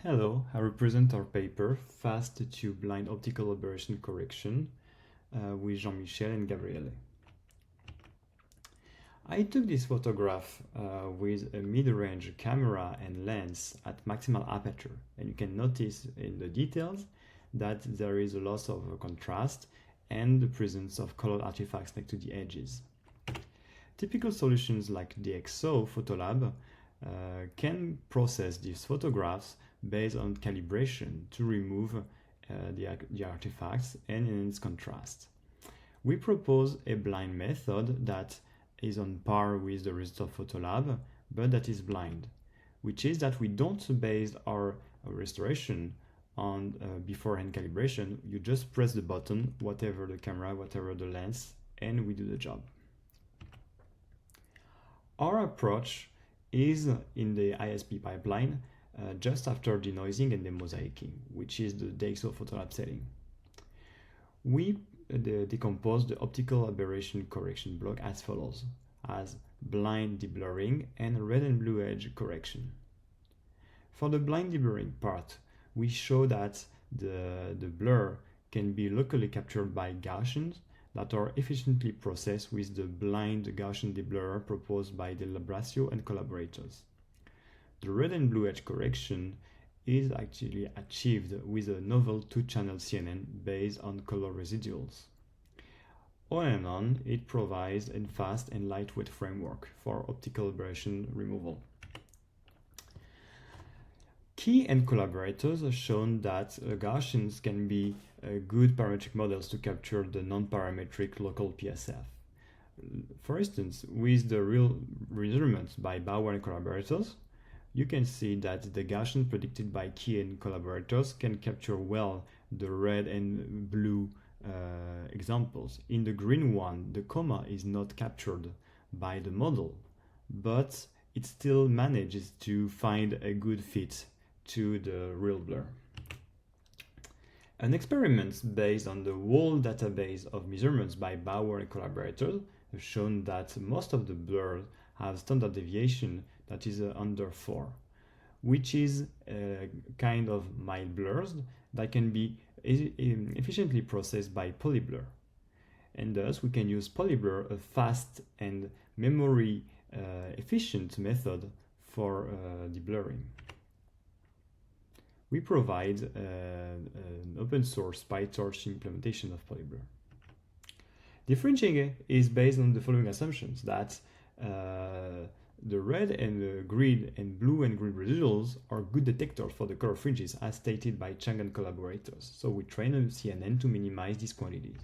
Hello, I represent our paper Fast to Blind Optical Aberration Correction with Jean-Michel and Gabriele. I took this photograph with a mid-range camera and lens at maximal aperture, and you can notice in the details that there is a loss of contrast and the presence of colored artifacts next to the edges. Typical solutions like DxO Photolab can process these photographs based on calibration to remove the artifacts and enhance contrast. We propose a blind method that is on par with the result of Photolab, but that is blind, which is that we don't base our restoration on beforehand calibration. You just press the button, whatever the camera, whatever the lens, and we do the job. Our approach is in the ISP pipeline just after denoising and demosaicing, which is the DxO Photolab setting. We decompose the optical aberration correction block as follows, as blind deblurring and red and blue edge correction. For the blind deblurring part, we show that the blur can be locally captured by Gaussians that are efficiently processed with the blind Gaussian deblurrer proposed by De Labrasio and collaborators. The red and blue edge correction is actually achieved with a novel two-channel CNN based on color residuals. On and on, it provides a fast and lightweight framework for optical aberration removal. Key and collaborators have shown that Gaussians can be good parametric models to capture the non-parametric local PSF. For instance, with the real measurements by Bauer and collaborators, you can see that the Gaussian predicted by Key and collaborators can capture well the red and blue examples. In the green one, the comma is not captured by the model, but it still manages to find a good fit to the real blur. An experiment based on the whole database of measurements by Bauer and collaborators have shown that most of the blurs have standard deviation that is under 4, which is a kind of mild blurs that can be efficiently processed by polyblur. And thus we can use polyblur, a fast and memory efficient method for deblurring. We provide an open source PyTorch implementation of polyblur. Differentiating is based on the following assumptions, that the red and the green and blue and green residuals are good detectors for the color fringes as stated by Chang and collaborators. So we train a CNN to minimize these quantities.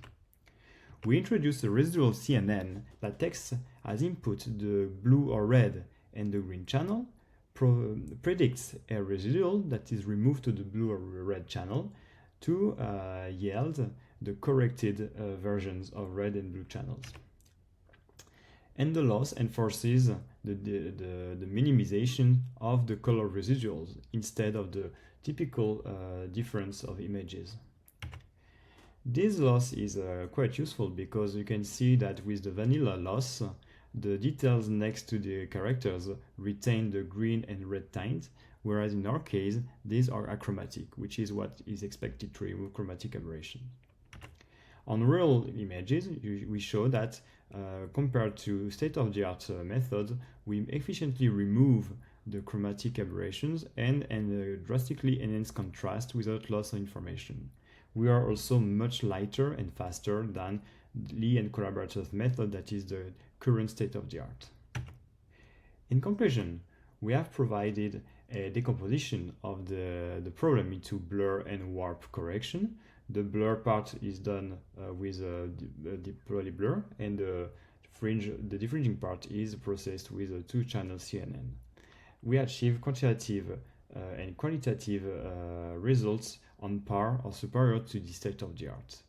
We introduce a residual CNN that takes as input the blue or red and the green channel, predicts a residual that is removed to the blue or red channel to yield the corrected versions of red and blue channels. And the loss enforces the minimization of the color residuals instead of the typical difference of images. This loss is quite useful because you can see that with the vanilla loss, the details next to the characters retain the green and red tint, whereas in our case, these are achromatic, which is what is expected to remove chromatic aberration. On real images, we show that compared to state-of-the-art methods, we efficiently remove the chromatic aberrations and drastically enhance contrast without loss of information. We are also much lighter and faster than Lee and collaborators' method that is the current state-of-the-art. In conclusion, we have provided a decomposition of the problem into blur and warp correction. The blur part is done with the polyblur, and the diffringing part is processed with a two-channel CNN. We achieve quantitative and qualitative results on par or superior to the state-of-the-art.